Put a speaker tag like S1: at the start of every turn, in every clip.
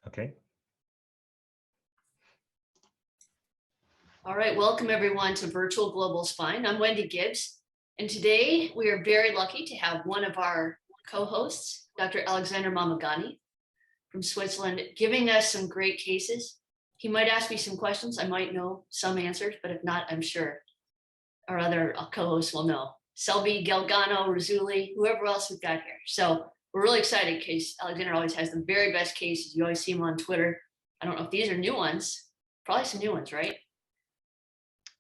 S1: Okay.
S2: All right, welcome everyone to Virtual Global Spine. I'm Wende Gibbs, and today we are very lucky to have one of our co-hosts, Dr. Alexander Mameghani from Switzerland, giving us some great cases. He might ask me some questions. I might know some answers, but if not, I'm sure our other co-hosts will know. Selby, Galgano, Rizzulli, whoever else we've got here. So we're really excited because Alexander always has the very best cases. You always see him on Twitter. I don't know if these are new ones. Probably some new ones, right?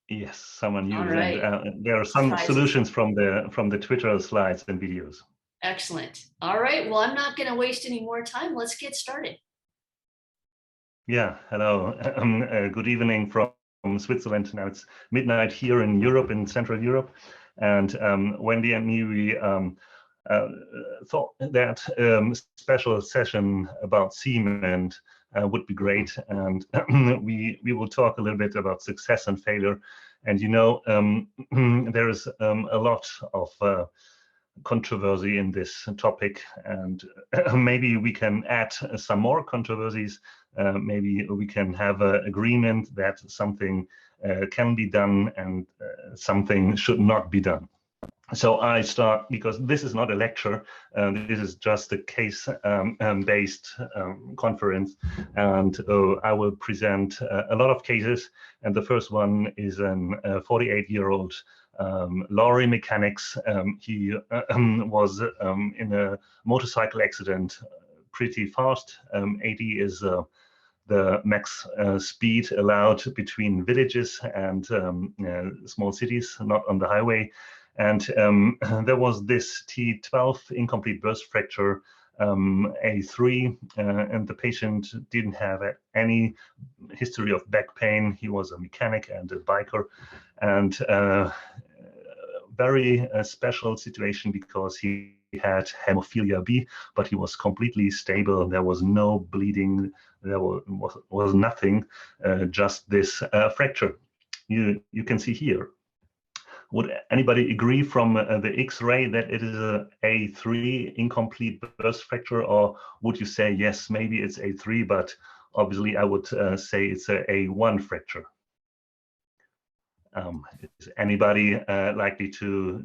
S1: Yes, someone used,
S2: right.
S1: and there are some solutions from the Twitter slides and videos.
S2: Excellent. All right. Well, I'm not going to waste any more time. Let's get started.
S1: Yeah. Hello. Good evening from Switzerland. Now it's midnight here in Europe, in Central Europe, and Wendy and me, we thought that special session about semen would be great, and we will talk a little bit about success and failure. And you know, there is a lot of controversy in this topic, and maybe we can add some more controversies. Maybe we can have an agreement that something can be done and something should not be done. So I start, because this is not a lecture, this is just a case-based conference, and I will present a lot of cases. And the first one is an 48-year-old lorry mechanics. He was in a motorcycle accident pretty fast. 80 is the max speed allowed between villages and small cities, not on the highway. And there was this T12 incomplete burst fracture, A3, and the patient didn't have any history of back pain. He was a mechanic and a biker, and very special situation because he had hemophilia B, but he was completely stable. There was no bleeding. There was nothing, just this fracture. You can see here. Would anybody agree from the X-ray that it is a A3 incomplete burst fracture, or would you say yes, maybe it's A3, but obviously I would say it's a A1 fracture? Is anybody likely to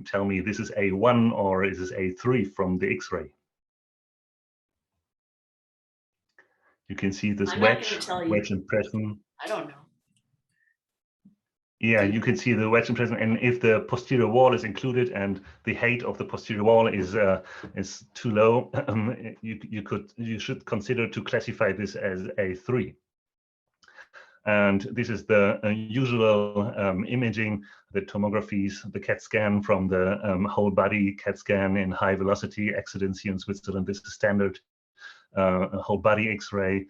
S1: tell me this is A1 or is this A3 from the X-ray? You can see this wedge impression.
S2: I don't know.
S1: Yeah, you can see the wedge impression, and if the posterior wall is included and the height of the posterior wall is too low, you should consider to classify this as A3. And this is the usual imaging, the tomographies, the CAT scan from the whole body CAT scan in high velocity accidents here in Switzerland. This is standard whole body X-ray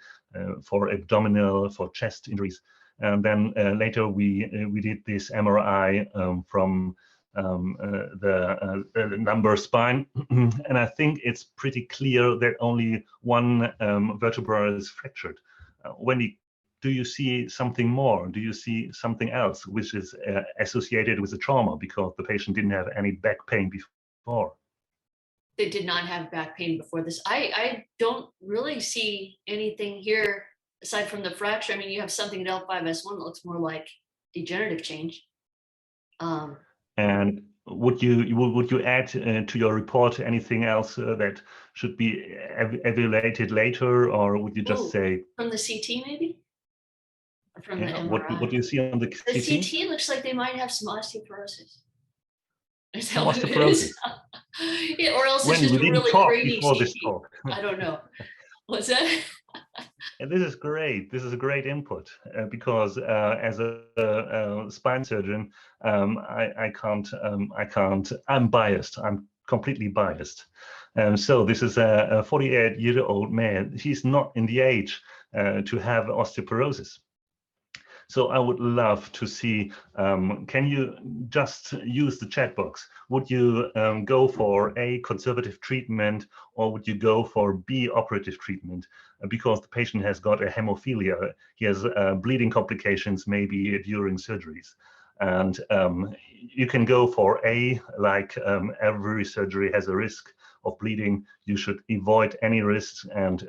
S1: for abdominal, for chest injuries. And then later we did this MRI from the lumbar spine, and I think it's pretty clear that only one vertebra is fractured. Wendy, do you see something more? Do you see something else which is associated with the trauma because the patient didn't have any back pain before?
S2: They did not have back pain before this. I don't really see anything here aside from the fracture. I mean, you have something at L5S1 that looks more like degenerative change.
S1: And would you add to your report anything else that should be evaluated later, or would you just say
S2: from the CT maybe? Or from the MRI?
S1: What do you see on the CT?
S2: The CT looks like they might have some osteoporosis. Is that
S1: what it is?
S2: Yeah, or else
S1: when
S2: it's just
S1: we
S2: a
S1: didn't
S2: really
S1: talk
S2: grainy
S1: before
S2: CT.
S1: this talk.
S2: I don't know. What's that?
S1: And this is great. This is a great input because as a spine surgeon, I can't. I'm biased. I'm completely biased. So this is a 48-year-old man. He's not in the age to have osteoporosis. So I would love to see, can you just use the chat box? Would you go for A, conservative treatment, or would you go for B, operative treatment? Because the patient has got a hemophilia. He has bleeding complications maybe during surgeries. And you can go for A, like every surgery has a risk, of bleeding, you should avoid any risks and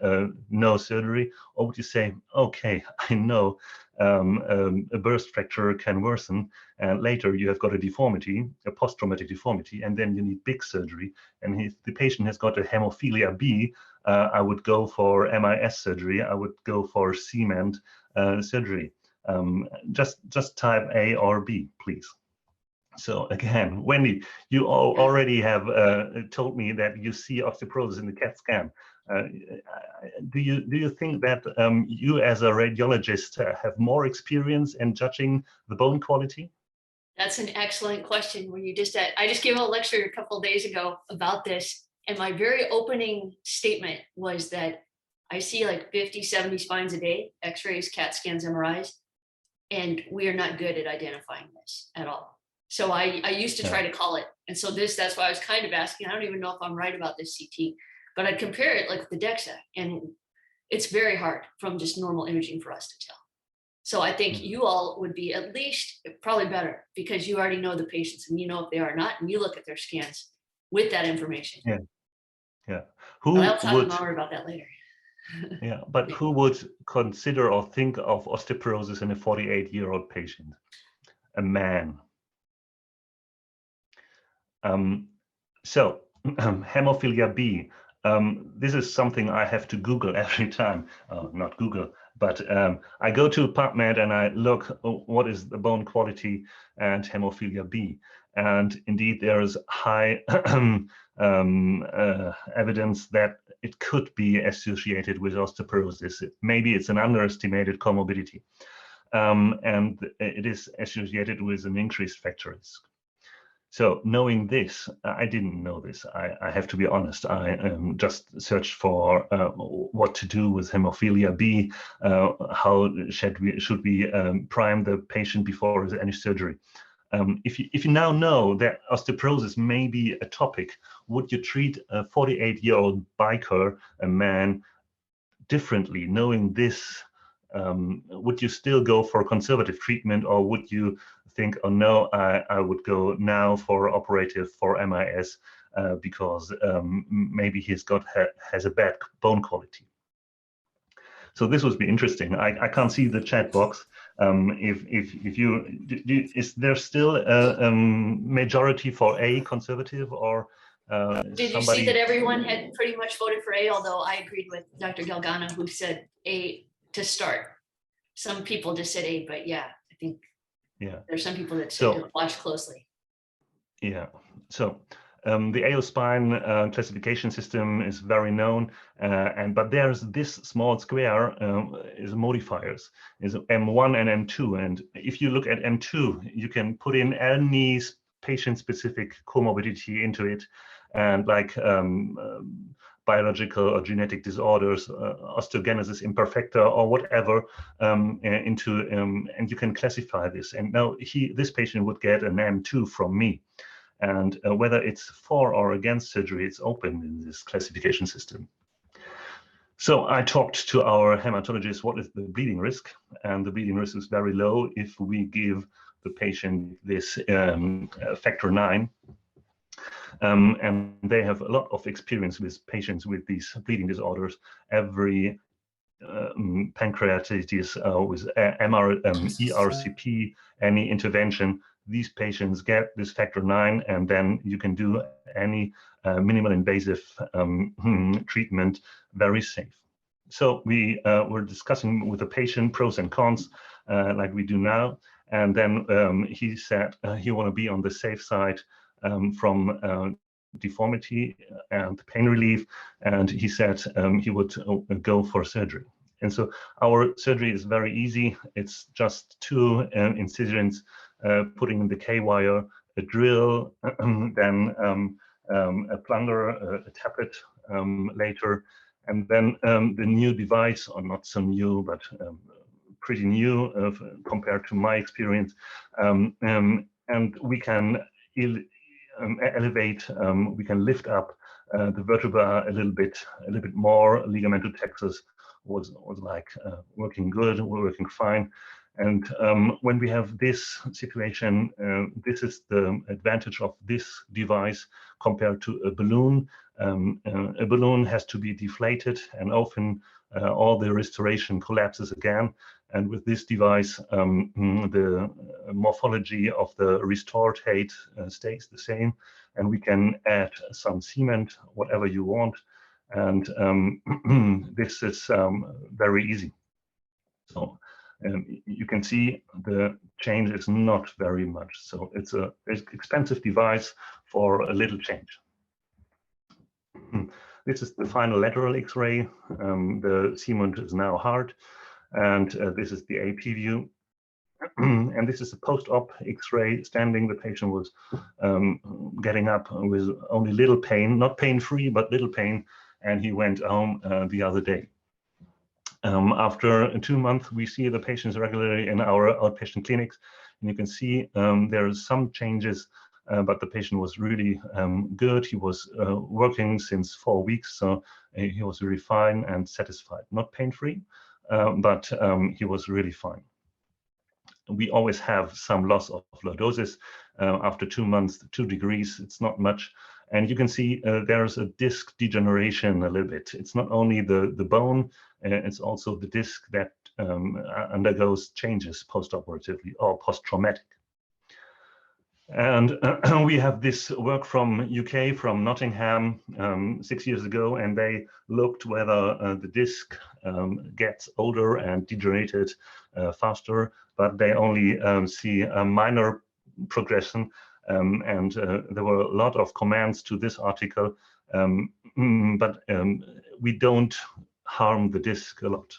S1: no surgery? Or would you say, okay, I know a burst fracture can worsen, and later you have got a deformity, a post-traumatic deformity, and then you need big surgery. And if the patient has got a hemophilia B, I would go for MIS surgery. I would go for cement surgery. Just type A or B, please. So again, Wendy, you already have told me that you see osteoporosis in the CAT scan. Do you think that you as a radiologist have more experience in judging the bone quality?
S2: That's an excellent question. When you I just gave a lecture a couple of days ago about this, and my very opening statement was that I see like 50, 70 spines a day, X-rays, CAT scans, MRIs, and we are not good at identifying this at all. So I used to try to call it. And so that's why I was kind of asking, I don't even know if I'm right about this CT, but I'd compare it like with the DEXA, and it's very hard from just normal imaging for us to tell. So I think you all would be at least probably better because you already know the patients and you know if they are not, and you look at their scans with that information.
S1: Yeah.
S2: I'll talk more about that later.
S1: Yeah, but who would consider or think of osteoporosis in a 48-year-old patient? A man. So hemophilia B. This is something I have to Google every time. Not Google, but I go to PubMed and I look what is the bone quality and hemophilia B. And indeed, there is high evidence that it could be associated with osteoporosis. Maybe it's an underestimated comorbidity. And it is associated with an increased fracture risk. So knowing this, I didn't know this. I have to be honest. I just searched for what to do with hemophilia B. How should we prime the patient before any surgery? If you now know that osteoporosis may be a topic, would you treat a 48-year-old biker, a man, differently? Knowing this, would you still go for conservative treatment, or would you think, oh no, I would go now for operative for MIS because maybe he's has a bad bone quality? So this would be interesting. I can't see the chat box. If you is there still a majority for A, conservative, or
S2: did you see that everyone had pretty much voted for A? Although I agreed with Dr. Galgano, who said A to start. Some people just said A, but yeah, I think there's some people that said watch closely.
S1: Yeah. So the AO spine classification system is very known, but there's this small square is modifiers, is M1 and M2. And if you look at M2, you can put in any patient-specific comorbidity into it, and like biological or genetic disorders, osteogenesis imperfecta, or whatever, and you can classify this. And now this patient would get an M2 from me. And whether it's for or against surgery, it's open in this classification system. So I talked to our hematologist, what is the bleeding risk? And the bleeding risk is very low if we give the patient this factor 9. And they have a lot of experience with patients with these bleeding disorders. Every pancreatitis with ERCP, any intervention, these patients get this factor 9, and then you can do any minimal invasive treatment very safe. So we were discussing with the patient pros and cons, like we do now, and then he said he want to be on the safe side from deformity and pain relief, and he said he would go for surgery. And so our surgery is very easy. It's just 2 incisions, putting in the K-wire, a drill, then a plunger, a tappet later, and then the new device, or not so new, but pretty new compared to my experience, and we can elevate, we can lift up the vertebra a little bit more. Ligamental textus was like working good, working fine. And when we have this situation, this is the advantage of this device compared to a balloon. A balloon has to be deflated, and often all the restoration collapses again. And with this device, the morphology of the restored height stays the same, and we can add some cement, whatever you want. And this is very easy. So you can see the change is not very much. So it's an expensive device for a little change. This is the final lateral X-ray. The cement is now hard, and this is the AP view. And this is a post-op X-ray standing. The patient was getting up with only little pain, not pain-free, but little pain, and he went home the other day. After 2 months, we see the patients regularly in our outpatient clinics, and you can see there are some changes, but the patient was really good. He was working since 4 weeks, so he was really fine and satisfied. Not pain-free, but he was really fine. We always have some loss of lordosis after 2 months, 2 degrees. It's not much. And you can see there's a disc degeneration a little bit. It's not only the bone, it's also the disc that undergoes changes post-operatively or post-traumatic. And we have this work from UK, from Nottingham, 6 years ago, and they looked whether the disc gets older and degenerated faster, but they only see a minor progression. And there were a lot of comments to this article, but we don't harm the disc a lot.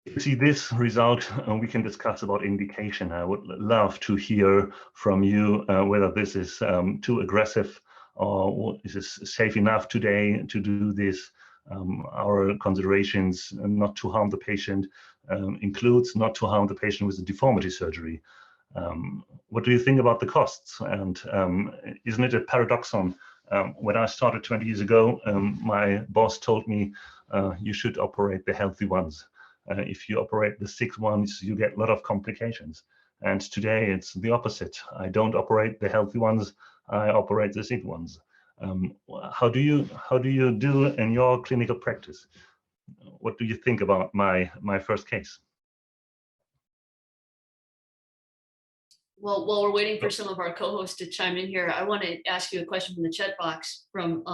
S1: If you see this result, we can discuss about indication. I would love to hear from you whether this is too aggressive or is this safe enough today to do this. Our considerations not to harm the patient includes not to harm the patient with a deformity surgery. What do you think about the costs? And isn't it a paradoxon? When I started 20 years ago, my boss told me you should operate the healthy ones. If you operate the sick ones, you get a lot of complications. And today it's the opposite. I don't operate the healthy ones, I operate the sick ones. How do you do in your clinical practice? What do you think about my first case?
S2: Well, while we're waiting for some of our co-hosts to chime in here, I want to ask you a question from the chat box from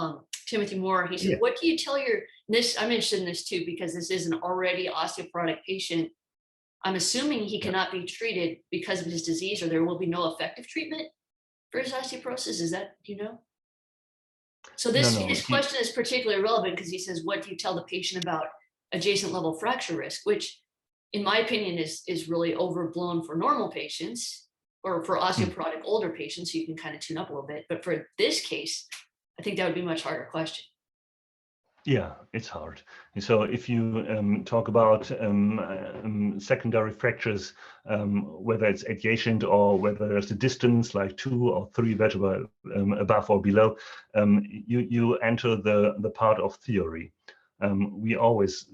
S2: Timothy Moore. He said, what do you tell I'm interested in this too, because this is an already osteoporotic patient. I'm assuming he cannot be treated because of his disease, or there will be no effective treatment for his osteoporosis. Is that, do you know? So his question is particularly relevant because he says, what do you tell the patient about adjacent level fracture risk, which in my opinion is really overblown for normal patients, or for osteoporotic older patients, so you can kind of tune up a little bit. But for this case, I think that would be a much harder question.
S1: Yeah, it's hard. So if you talk about secondary fractures, whether it's adjacent or whether there's a distance like 2 or 3 vertebrae above or below, you enter the part of theory. We always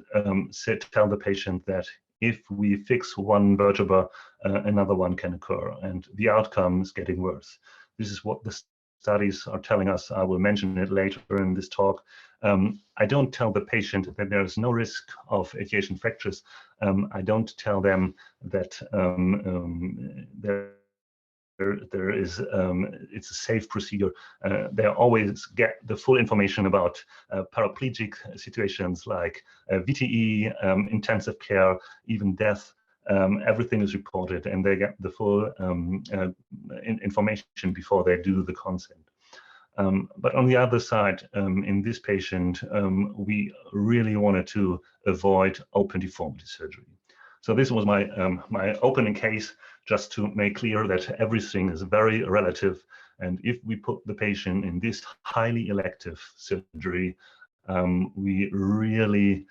S1: tell the patient that if we fix one vertebra, another one can occur, and the outcome is getting worse. This is what the studies are telling us. I will mention it later in this talk. I don't tell the patient that there is no risk of adjacent fractures. I don't tell them that there is it's a safe procedure. They always get the full information about paraplegic situations like VTE, intensive care, even death. Everything is reported, and they get the full information before they do the consent. But on the other side, in this patient, we really wanted to avoid open deformity surgery. So this was my my opening case, just to make clear that everything is very relative. And if we put the patient in this highly elective surgery, we really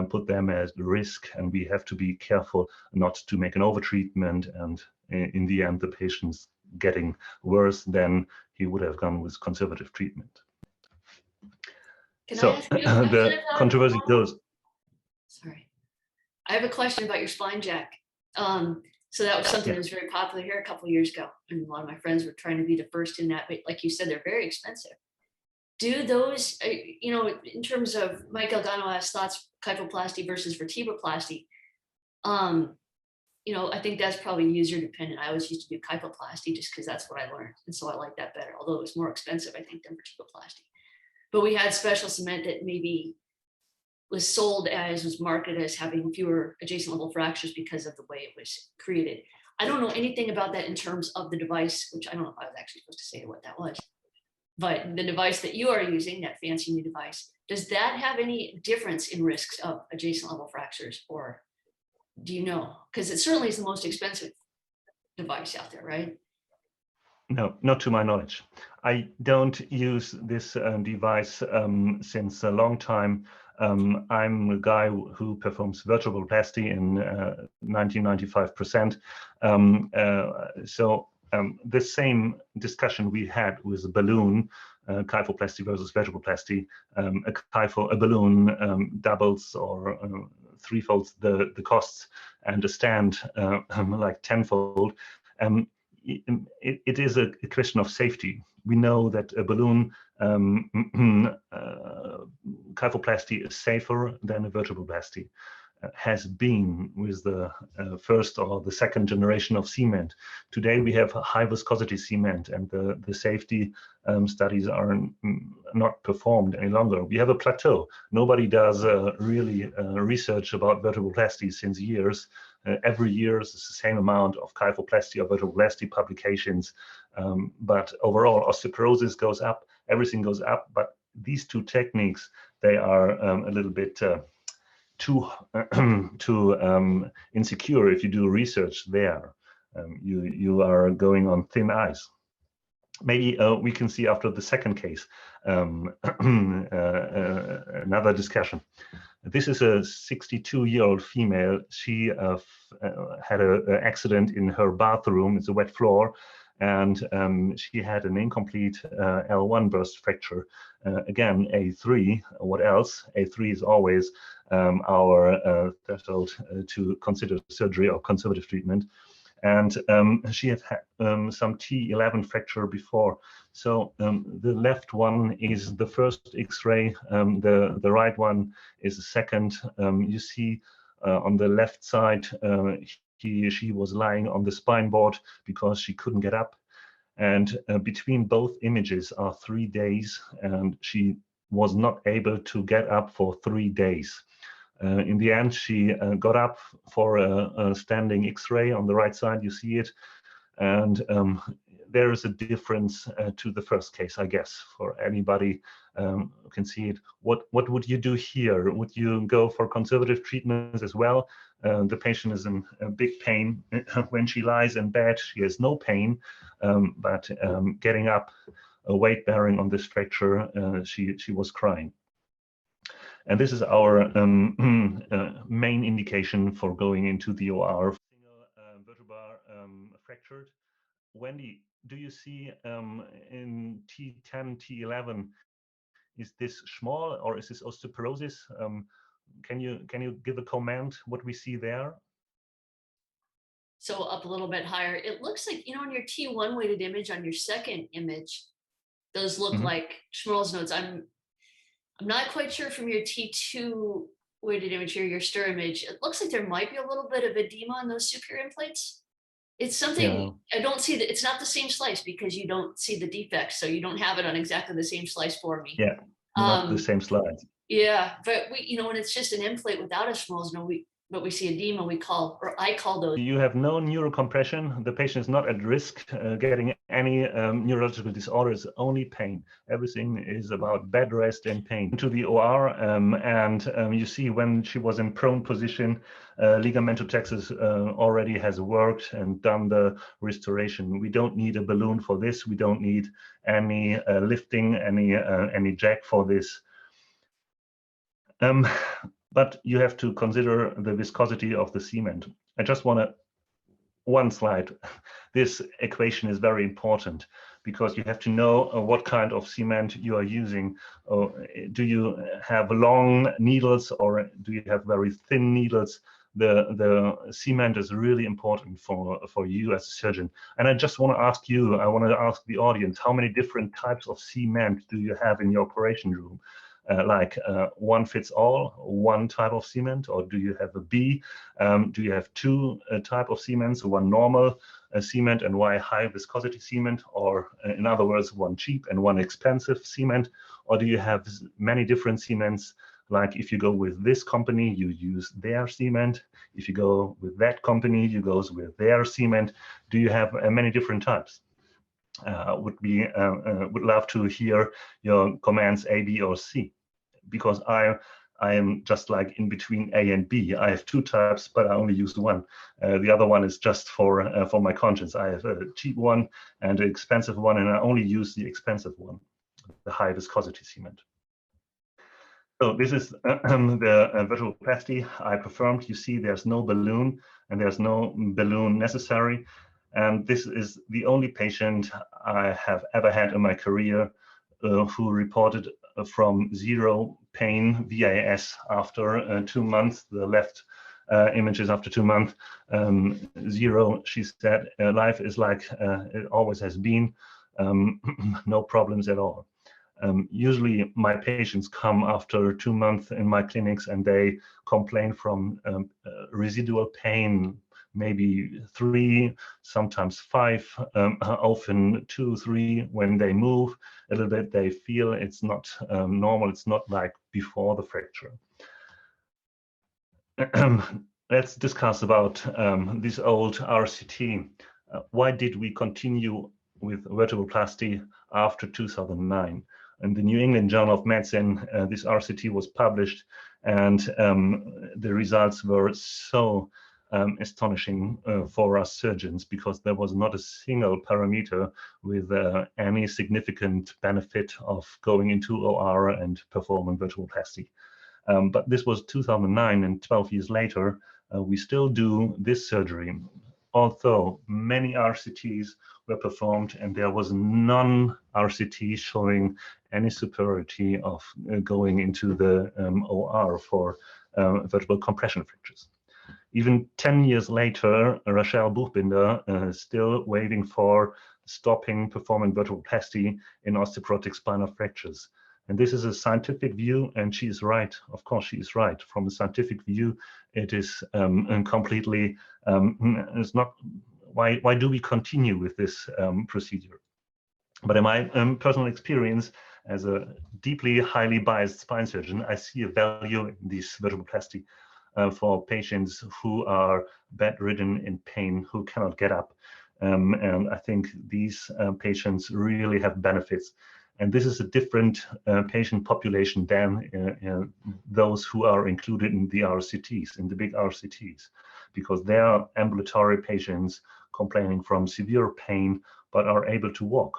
S1: put them at risk, and we have to be careful not to make an overtreatment, and in the end the patient's getting worse than he would have gone with conservative treatment. So the controversy goes.
S2: Sorry, I have a question about your spine jack. So that was something that was very popular here a couple of years ago, and a lot of my friends were trying to be the first in that. But like you said, they're very expensive. do those, in terms of Mike Elgano asked thoughts, kyphoplasty versus vertebroplasty. I think that's probably user dependent. I always used to do kyphoplasty just because that's what I learned. And so I like that better, although it was more expensive, I think, than vertebroplasty. But we had special cement that maybe was marketed as having fewer adjacent level fractures because of the way it was created. I don't know anything about that in terms of the device, which I don't know if I was actually supposed to say what that was. But the device that you are using, that fancy new device, does that have any difference in risks of adjacent level fractures, or do you know? Because it certainly is the most expensive device out there, right?
S1: No, not to my knowledge. I don't use this device since a long time. I'm a guy who performs vertebroplasty in 1995%. The same discussion we had with a balloon, kyphoplasty versus vertebroplasty, a balloon doubles or threefolds the costs, and a stand like tenfold. It is a question of safety. We know that a balloon kyphoplasty is safer than a vertebroplasty. Has been with the first or the second generation of cement. Today we have high viscosity cement, and the safety studies are not performed any longer. We have a plateau. Nobody does really research about vertebroplasty since years. Every year it's the same amount of kyphoplasty or vertebroplasty publications, but overall osteoporosis goes up, everything goes up, but these two techniques, they are a little bit too insecure. If you do research there, you are going on thin ice. Maybe we can see after the second case another discussion. This is a 62-year-old female. She had an accident in her bathroom. It's a wet floor, and she had an incomplete L1 burst fracture. Again, A3. What else? A3 is always our threshold to consider surgery or conservative treatment. And she had some T11 fracture before. So the left one is the first X-ray, the right one is the second. You see on the left side, she was lying on the spine board because she couldn't get up. And between both images are 3 days, and she was not able to get up for 3 days. In the end, she got up for a standing X-ray on the right side. You see it, and there is a difference to the first case, I guess, for anybody who can see it. What would you do here? Would you go for conservative treatments as well? The patient is in big pain. When she lies in bed, she has no pain, but getting up, weight bearing on this fracture, she was crying. And this is our main indication for going into the OR. Single vertebra fractured. Wendy, do you see in T10, T11, is this small or is this osteoporosis? Can you give a comment what we see there?
S2: So up a little bit higher. It looks like, on your T1 weighted image on your second image, those look like Schmorl's nodes. I'm not quite sure from your T2 weighted image here, your stir image. It looks like there might be a little bit of edema on those superior end plates. It's something I don't see that it's not the same slice because you don't see the defects, so you don't have it on exactly the same slice for me.
S1: Yeah, not the same slide.
S2: Yeah, but when it's just an end plate without a Schmorl's node, but we see edema, I call those.
S1: You have no neurocompression. The patient is not at risk getting any neurological disorders, only pain. Everything is about bed rest and pain. To the OR, and you see when she was in prone position, ligamentotexus already has worked and done the restoration. We don't need a balloon for this. We don't need any lifting, any jack for this. But you have to consider the viscosity of the cement. I just want to, one slide. This equation is very important because you have to know what kind of cement you are using. Do you have long needles or do you have very thin needles? the cement is really important for you as a surgeon. And I just want to ask you, I want to ask the audience, how many different types of cement do you have in your operation room? One fits all, one type of cement, or do you have a B? Do you have two type of cements, one normal cement and one high viscosity cement, or in other words, one cheap and one expensive cement? Or do you have many different cements? Like if you go with this company, you use their cement. If you go with that company, you go with their cement. Do you have many different types? Would love to hear your comments A, B, or C, because I am just like in between A and B. I have two types, but I only use one. The other one is just for my conscience. I have a cheap one and an expensive one, and I only use the expensive one, the high viscosity cement. So this is the vertebroplasty I performed. You see there's no balloon, and there's no balloon necessary. And this is the only patient I have ever had in my career who reported from zero pain VAS after 2 months. The left image is after 2 months. Zero, she said, life is like it always has been, no problems at all. Usually my patients come after 2 months in my clinics and they complain from residual pain, maybe 3, sometimes 5, often 2, 3. When they move a little bit, they feel it's not normal. It's not like before the fracture. Let's discuss about this old RCT. Why did we continue with vertebroplasty after 2009? In the New England Journal of Medicine, this RCT was published, and the results were so astonishing for us surgeons, because there was not a single parameter with any significant benefit of going into OR and performing vertebroplasty. But this was 2009, and 12 years later, we still do this surgery, although many RCTs were performed and there was none RCT showing any superiority of going into the OR for vertebral compression fractures. Even 10 years later, Rachel Buchbinder is still waiting for stopping performing vertebroplasty in osteoporotic spinal fractures. And this is a scientific view, and she is right. Of course, she is right. From a scientific view, it is completely, it's not, why do we continue with this procedure? But in my personal experience, as a deeply, highly biased spine surgeon, I see a value in this vertebroplasty for patients who are bedridden in pain, who cannot get up. And I think these patients really have benefits. And this is a different patient population than those who are included in the RCTs, in the big RCTs, because they are ambulatory patients complaining from severe pain, but are able to walk.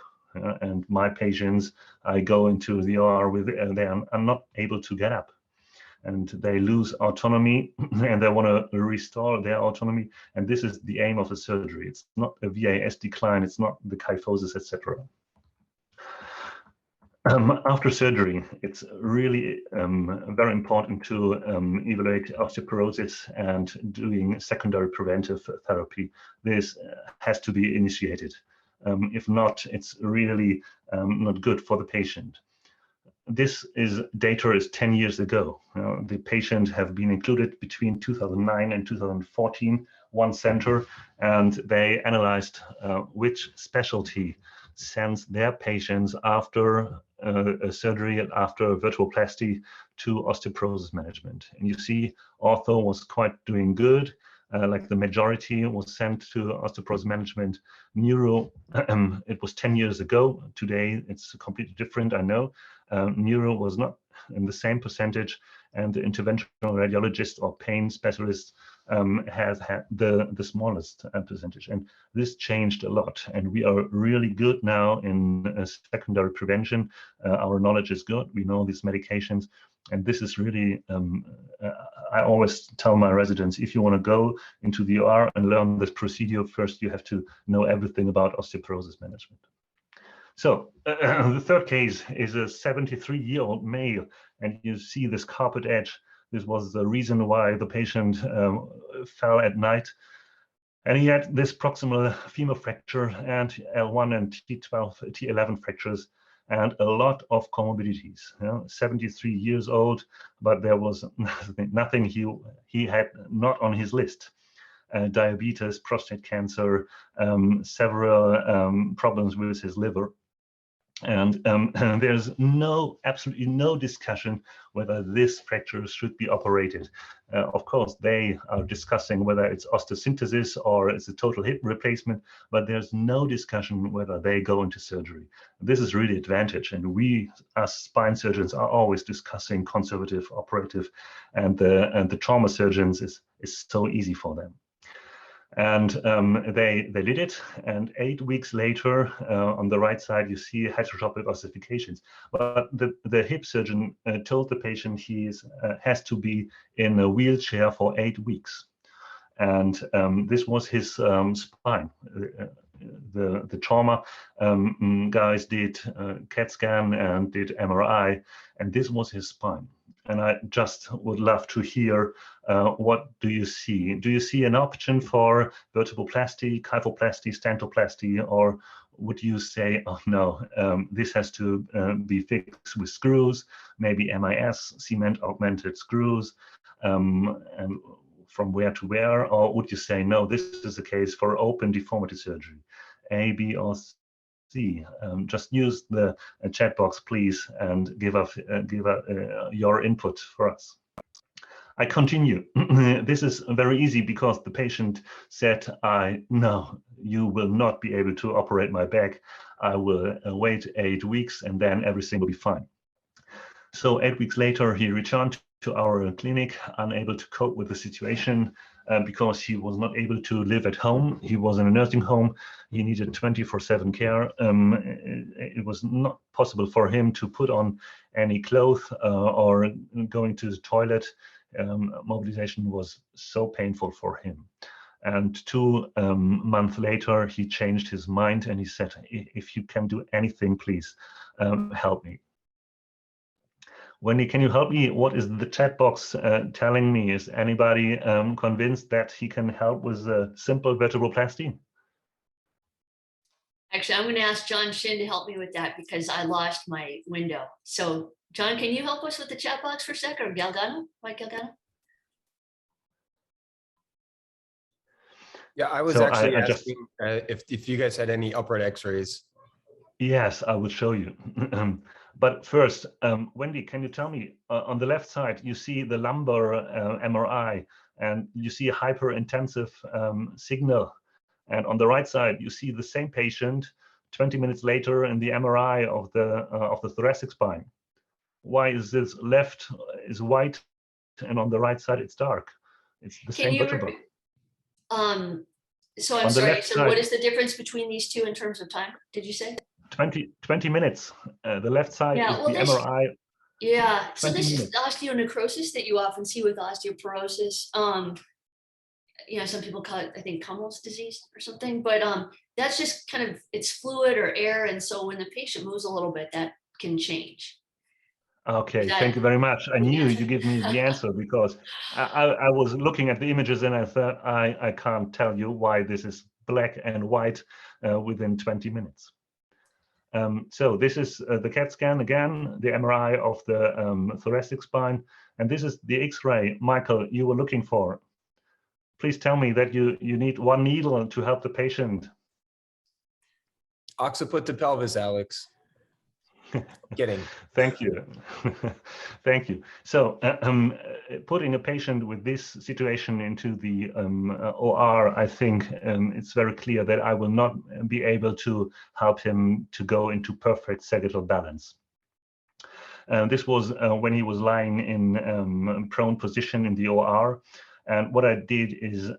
S1: And my patients, I go into the OR with, they are not able to get up. And they lose autonomy, and they want to restore their autonomy. And this is the aim of the surgery. It's not a VAS decline, it's not the kyphosis, etc. After surgery, it's really very important to evaluate osteoporosis and doing secondary preventive therapy. This has to be initiated. If not, it's really not good for the patient. This data is 10 years ago. The patients have been included between 2009 and 2014, one center, and they analyzed which specialty sends their patients after surgery and after vertebroplasty to osteoporosis management. And you see, ortho was quite doing good. Like the majority was sent to osteoporosis management. Neuro, it was 10 years ago. Today, it's completely different, I know. Neuro was not in the same percentage, and the interventional radiologist or pain specialist has had the smallest percentage. And this changed a lot, and we are really good now in secondary prevention. Our knowledge is good. We know these medications, and this is really, I always tell my residents, if you want to go into the OR and learn this procedure, first you have to know everything about osteoporosis management. So the third case is a 73-year-old male, and you see this carpet edge. This was the reason why the patient fell at night. And he had this proximal femur fracture and L1 and T12, T11 fractures, and a lot of comorbidities. 73 years old, but there was nothing he had not on his list. Diabetes, prostate cancer, several problems with his liver. And there's absolutely no discussion whether this fracture should be operated. Of course, they are discussing whether it's osteosynthesis or it's a total hip replacement, but there's no discussion whether they go into surgery. This is really advantage, and we, as spine surgeons, are always discussing conservative, operative, and the trauma surgeons is so easy for them. And they did it, and 8 weeks later, on the right side, you see heterotopic ossifications. But the hip surgeon told the patient he has to be in a wheelchair for 8 weeks. And this was his spine. The trauma guys did CAT scan and did MRI, and this was his spine. And I just would love to hear, what do you see? Do you see an option for vertebroplasty, kyphoplasty, stentoplasty, or would you say, oh no, this has to be fixed with screws, maybe MIS, cement augmented screws, and from where to where? Or would you say, no, this is a case for open deformity surgery, A, B, or C? Just use the chat box, please, and give your input for us. I continue. This is very easy because the patient said, no, you will not be able to operate my back. I will wait 8 weeks and then everything will be fine. So 8 weeks later, he returned to our clinic, unable to cope with the situation because he was not able to live at home. He was in a nursing home. He needed 24/7 care. It was not possible for him to put on any clothes or going to the toilet. Mobilization was so painful for him. And 2 months later, he changed his mind and he said, if you can do anything, please help me. Wendy, can you help me? What is the chat box telling me? Is anybody convinced that he can help with a simple vertebroplasty?
S2: Actually, I'm going to ask John Shin to help me with that because I lost my window. So, John, can you help us with the chat box for a sec, or Galgano? Mike Galgano?
S3: Yeah, I was actually asking if you guys had any upright X-rays.
S1: Yes, I will show you. But first, Wendy, can you tell me, on the left side, you see the lumbar MRI, and you see a hyper-intensive signal. And on the right side, you see the same patient 20 minutes later in the MRI of the thoracic spine. Why is this left is white, and on the right side it's dark? It's the same vertebra.
S2: So I'm sorry. So what is the difference between these two in terms of time? Did you say?
S1: 20 minutes. The left side is the MRI.
S2: Yeah, so this is osteonecrosis that you often see with osteoporosis. Some people call it, I think, Cummel's disease or something, but that's just kind of, it's fluid or air. And so when the patient moves a little bit, that can change.
S1: Okay, thank you very much. I knew you give me the answer because I was looking at the images and I thought I can't tell you why this is black and white within 20 minutes. So this is the CAT scan again, the MRI of the thoracic spine, and this is the X-ray, Michael, you were looking for. Please tell me that you need 1 needle to help the patient.
S3: Occiput to pelvis, Alex. Kidding.
S1: Thank you. Thank you. So putting a patient with this situation into the OR, I think it's very clear that I will not be able to help him to go into perfect sagittal balance. This was when he was lying in prone position in the OR. And what I did is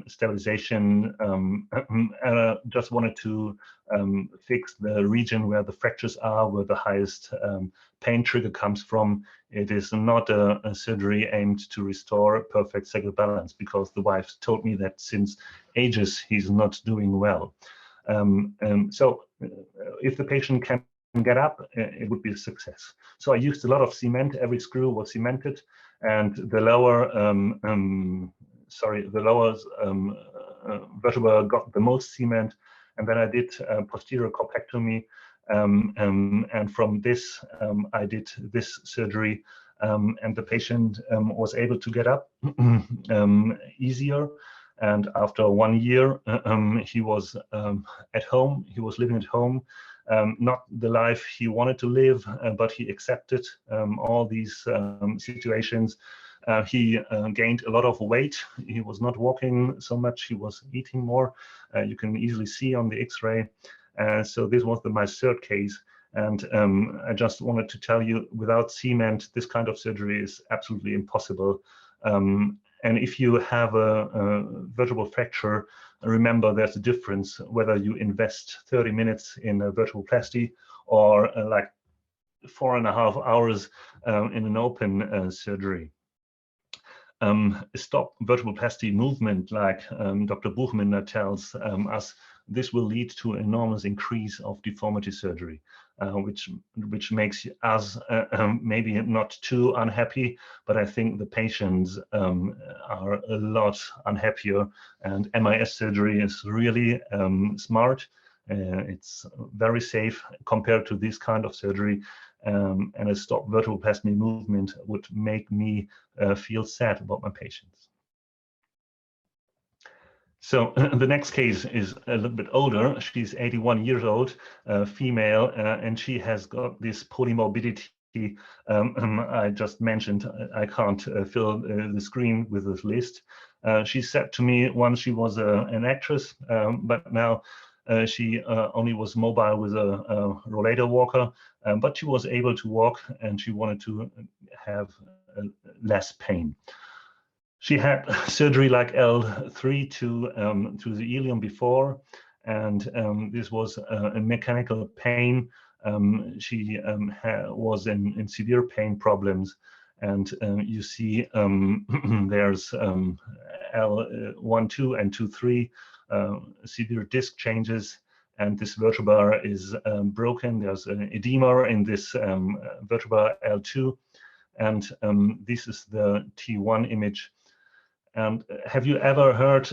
S1: stabilization, and I just wanted to fix the region where the fractures are, where the highest pain trigger comes from. It is not a surgery aimed to restore perfect sagittal balance because the wife told me that since ages he's not doing well. So if the patient can get up, it would be a success. So I used a lot of cement. Every screw was cemented, and the lower vertebra got the most cement. And then I did posterior corpectomy, and from this I did this surgery, and the patient was able to get up easier. And after 1 year, he was at home. He was living at home, not the life he wanted to live, but he accepted all these situations. He gained a lot of weight. He was not walking so much. He was eating more. You can easily see on the X-ray. So this was my third case. And I just wanted to tell you, without cement, this kind of surgery is absolutely impossible. And if you have a vertebral fracture, remember there's a difference whether you invest 30 minutes in a vertebroplasty or like 4.5 hours in an open surgery. Stop vertebroplasty movement, like Dr. Buchminder tells us, this will lead to an enormous increase of deformity surgery, which makes us maybe not too unhappy, but I think the patients are a lot unhappier. And MIS surgery is really smart. It's very safe compared to this kind of surgery. And a stop vertebroplasty movement would make me feel sad about my patients. So the next case is a little bit older. She's 81 years old, female, and she has got this polymorbidity I just mentioned. I can't fill the screen with this list. She said to me once she was an actress, but now she only was mobile with a rollator walker, but she was able to walk, and she wanted to have less pain. She had surgery like L3 to the ilium before, and this was a mechanical pain. She was in severe pain problems, and you see there's L1, 2, and 2, 3 severe disc changes, and this vertebra is broken. There's an edema in this vertebra L2, and this is the T1 image. And have you ever heard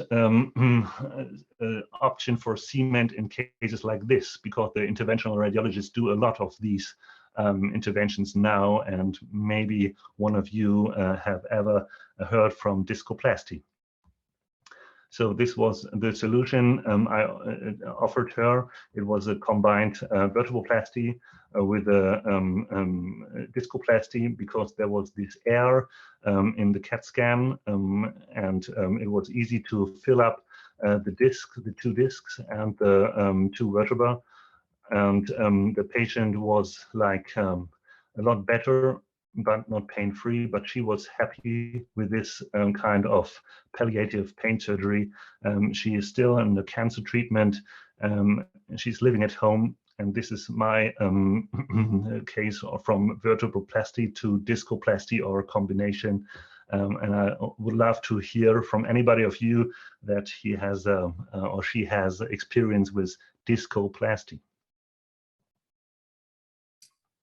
S1: option for cement in cases like this? Because the interventional radiologists do a lot of these interventions now, and maybe one of you have ever heard from discoplasty. So this was the solution I offered her. It was a combined vertebroplasty with a discoplasty, because there was this air in the CAT scan, and it was easy to fill up the two discs and the two vertebra. And the patient was like a lot better, but not pain-free, but she was happy with this kind of palliative pain surgery. She is still in the cancer treatment. She's living at home, and this is my case from vertebroplasty to discoplasty or a combination. And I would love to hear from anybody of you that he has or she has experience with discoplasty.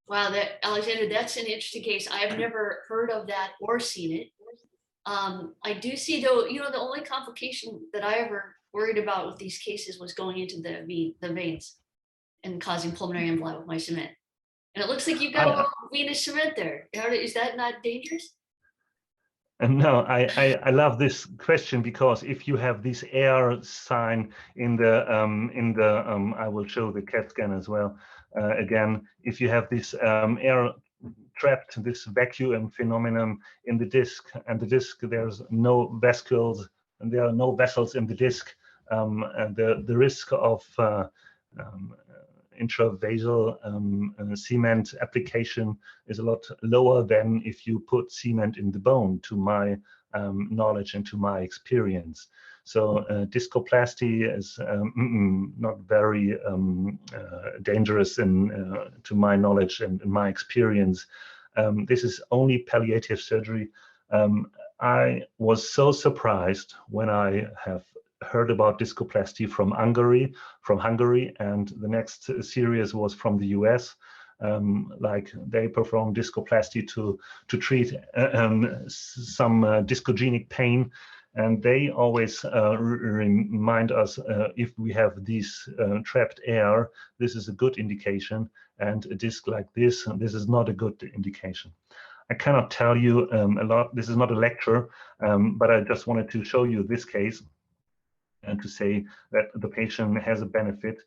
S2: Wow, Alexander, that's an interesting case. I have never heard of that or seen it. I do see, though, the only complication that I ever worried about with these cases was going into the veins and causing pulmonary emboli with my cement. And it looks like you've got a little venous cement there. Is that not dangerous?
S1: No, I love this question, because if you have this air sign in the I will show the CAT scan as well. Again, if you have this air trapped, this vacuum phenomenon in the disc, and the disc, there's no vesicles and there are no vessels in the disc, and the risk of intravasal cement application is a lot lower than if you put cement in the bone, to my knowledge and to my experience. So discoplasty is not very dangerous to my knowledge and in my experience. This is only palliative surgery. I was so surprised when I have heard about discoplasty from Hungary, and the next series was from the US. Like they perform discoplasty to treat some discogenic pain, and they always remind us if we have this trapped air, this is a good indication, and a disc like this is not a good indication. I cannot tell you a lot. This is not a lecture, but I just wanted to show you this case and to say that the patient has a benefit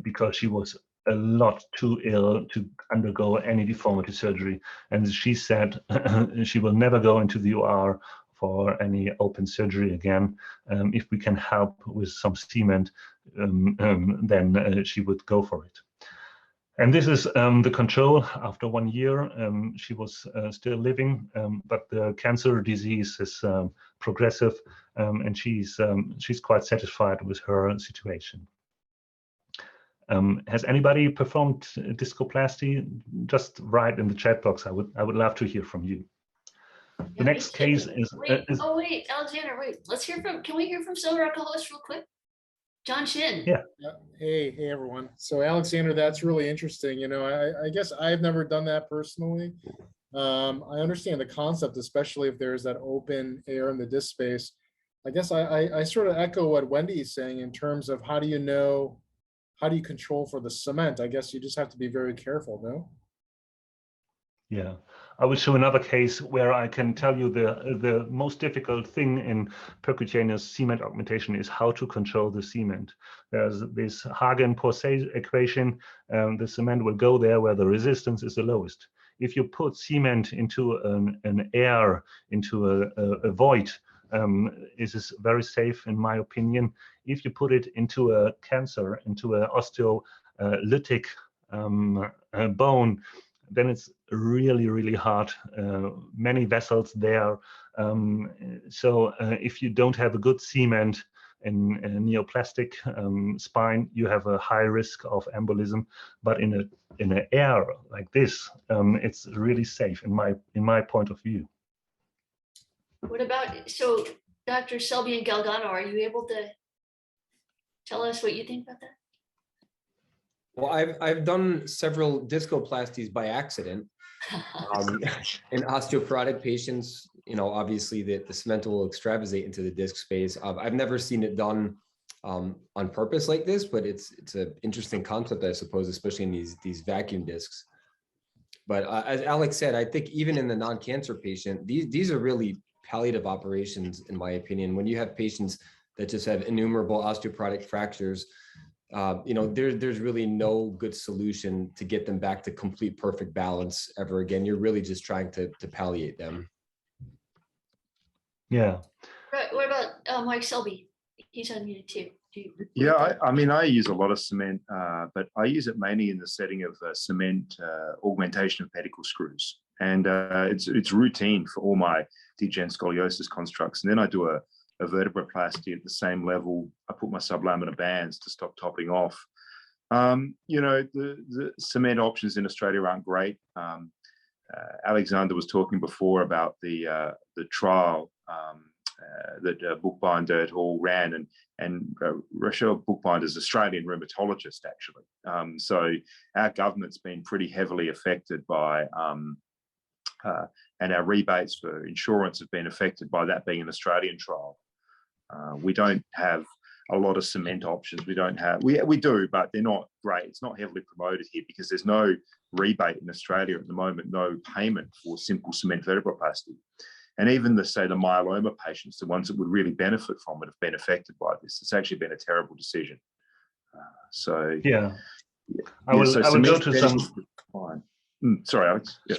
S1: because she was a lot too ill to undergo any deformity surgery. And she said she will never go into the OR for any open surgery again. If we can help with some cement, then she would go for it. And this is the control after 1 year. She was still living, but the cancer disease is progressive, and she's quite satisfied with her situation. Has anybody performed discoplasty? Just write in the chat box. I would love to hear from you. The next case is.
S2: Oh wait, Alexander, wait. Let's hear from. Can we hear from some of our co-hosts real quick? John Shin.
S1: Yeah.
S4: Hey everyone. So Alexander, that's really interesting. You know, I guess I've never done that personally. I understand the concept, especially if there's that open air in the disc space. I guess I sort of echo what Wendy is saying in terms of how do you control for the cement? I guess you just have to be very careful, no?
S1: Yeah, I will show another case where I can tell you the most difficult thing in percutaneous cement augmentation is how to control the cement. There's this Hagen-Poiseuille equation. The cement will go there where the resistance is the lowest. If you put cement into an air, into a void, this is very safe in my opinion. If you put it into a cancer, into an osteolytic bone, then it's really, really hard. Many vessels there. So if you don't have a good cement in a neoplastic spine, you have a high risk of embolism. But in an air like this, it's really safe in my point of view.
S2: What about, so Dr. Selby and Galgano, are you able to tell us what you think about that?
S3: Well, I've done several discoplasties by accident. In osteoporotic patients, you know, obviously the cement will extravasate into the disc space. I've never seen it done on purpose like this, but it's an interesting concept, I suppose, especially in these vacuum discs. But as Alex said, I think even in the non-cancer patient, these are really palliative operations, in my opinion. When you have patients that just have innumerable osteoporotic fractures, you know, there's really no good solution to get them back to complete perfect balance ever again. You're really just trying to palliate them.
S1: Yeah.
S2: Right. What about Mike Selby? He's unmuted too.
S5: Yeah, I mean, I use a lot of cement, but I use it mainly in the setting of cement augmentation of pedicle screws. And it's routine for all my degen scoliosis constructs. And then I do a vertebroplasty at the same level. I put my sublaminar bands to stop topping off. You know, the cement options in Australia aren't great. Alexander was talking before about the trial that Bookbinder et al. Ran, and Rochelle Bookbinder is an Australian rheumatologist, actually. So our government's been pretty heavily affected by, and our rebates for insurance have been affected by that being an Australian trial. We don't have a lot of cement options. We don't have, we do, but they're not great. It's not heavily promoted here because there's no rebate in Australia at the moment, no payment for simple cement vertebroplasty. And even the myeloma patients, the ones that would really benefit from it, have been affected by this. It's actually been a terrible decision. So
S1: yeah, I will go to some.
S5: Sorry, Alex. Yeah.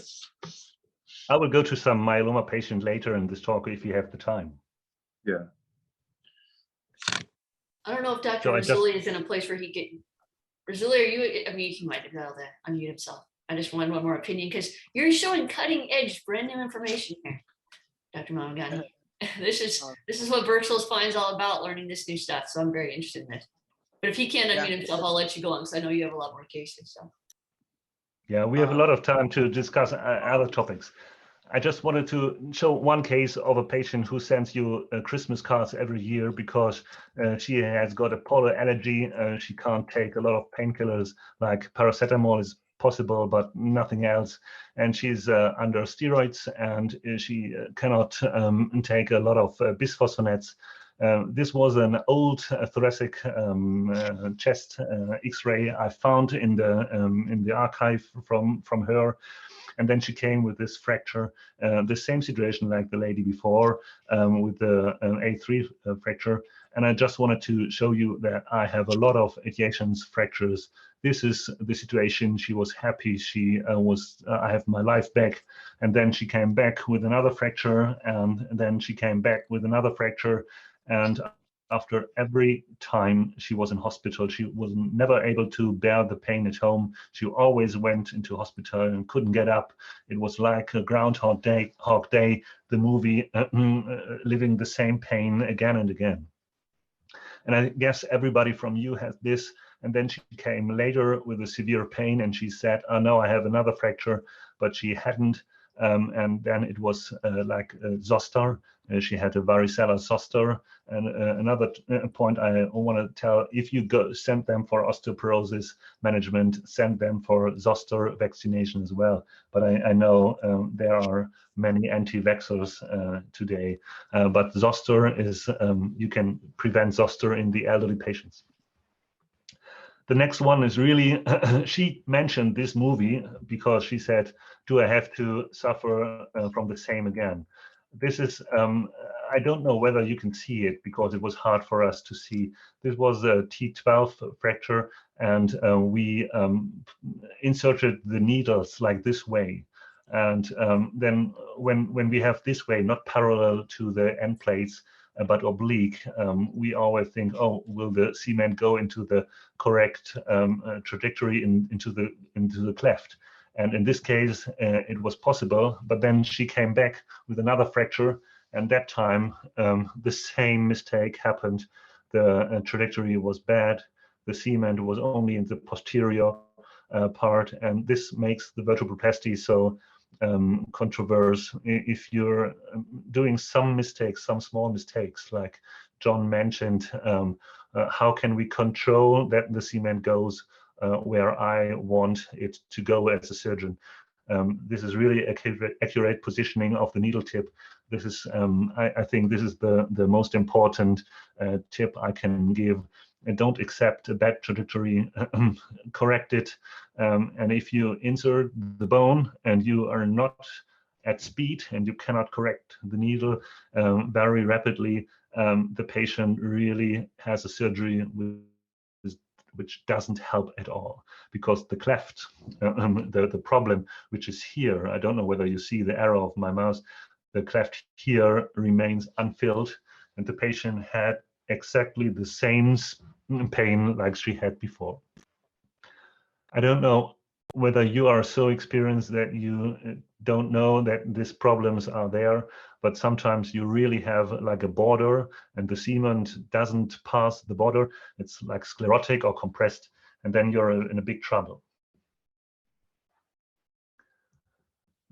S1: I will go to some myeloma patient later in this talk if you have the time.
S5: Yeah.
S2: I don't know if Dr. Rizzoli is in a place where he can. Rizzoli, are you? I mean, he might have been able to unmute himself. I just wanted one more opinion because you're showing cutting edge, brand new information here, Dr. Mameghani. This is what virtual spine is all about, learning this new stuff. So I'm very interested in this. But if he can't unmute himself, I'll let you go on because I know you have a lot more cases. So.
S1: Yeah, we have a lot of time to discuss other topics. I just wanted to show one case of a patient who sends you Christmas cards every year because she has got a pollen allergy. She can't take a lot of painkillers, like paracetamol is possible, but nothing else. And she's under steroids, and she cannot take a lot of bisphosphonates. This was an old thoracic chest X-ray I found in the archive from her. And then she came with this fracture, the same situation like the lady before with the A3 fracture. And I just wanted to show you that I have a lot of adjacent fractures. This is the situation. She was happy. She I have my life back. And then she came back with another fracture. And then she came back with another fracture. And after every time she was in hospital, she was never able to bear the pain at home. She always went into hospital and couldn't get up. It was like a Groundhog Day, the movie, living the same pain again and again. And I guess everybody from you has this. And then she came later with a severe pain, and she said, "Oh no, I have another fracture," but she hadn't. And then it was like zoster. She had a varicella zoster. And another point I want to tell: if you send them for osteoporosis management, send them for zoster vaccination as well. But I know there are many anti-vaxxers today. But zoster is you can prevent zoster in the elderly patients. The next one is really, she mentioned this movie because she said, "Do I have to suffer from the same again?" This is, I don't know whether you can see it because it was hard for us to see. This was a T12 fracture, and we inserted the needles like this way. And then when we have this way, not parallel to the end plates, but oblique, we always think, oh, will the cement go into the correct trajectory into the cleft? And in this case, it was possible, but then she came back with another fracture, and that time the same mistake happened. The trajectory was bad. The cement was only in the posterior part, and this makes the vertebroplasty so controversial. If you're doing some mistakes, some small mistakes, like John mentioned, how can we control that the cement goes where I want it to go as a surgeon? This is really accurate positioning of the needle tip. This is, I think, this is the most important tip I can give. And don't accept a bad trajectory, correct it. And if you insert the bone and you are not at speed and you cannot correct the needle very rapidly, the patient really has a surgery which doesn't help at all, because the cleft, the problem which is here, I don't know whether you see the arrow of my mouse, the cleft here remains unfilled, and the patient had exactly the same pain like she had before. I don't know whether you are so experienced that you don't know that these problems are there, but sometimes you really have like a border and the cement doesn't pass the border. It's like sclerotic or compressed, and then you're in a big trouble.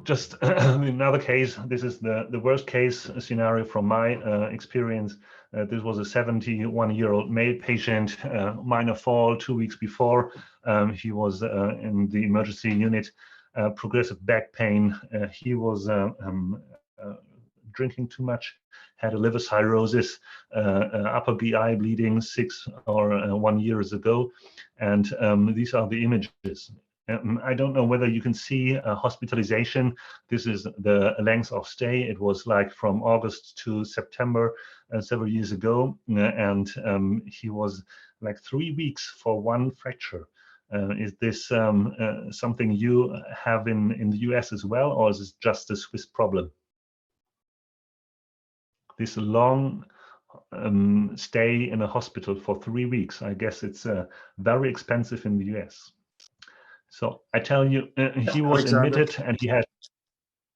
S1: Just another case, this is the worst case scenario from my experience. This was a 71-year-old male patient, minor fall 2 weeks before. He was in the emergency unit, progressive back pain. He was drinking too much, had a liver cirrhosis, upper GI bleeding 6 or 1 year ago. And these are the images. I don't know whether you can see hospitalization. This is the length of stay. It was like from August to September several years ago. And he was like 3 weeks for one fracture. Is this something you have in the US as well, or is it just a Swiss problem? This long stay in a hospital for 3 weeks, I guess it's very expensive in the US. So I tell you, he was admitted and he had,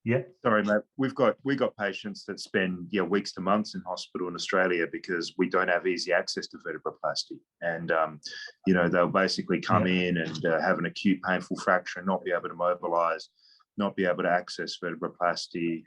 S1: yeah.
S5: Sorry, mate. We got patients that spend weeks to months in hospital in Australia because we don't have easy access to vertebroplasty, and they'll basically come in and have an acute painful fracture and not be able to mobilize. not be able to access vertebroplasty.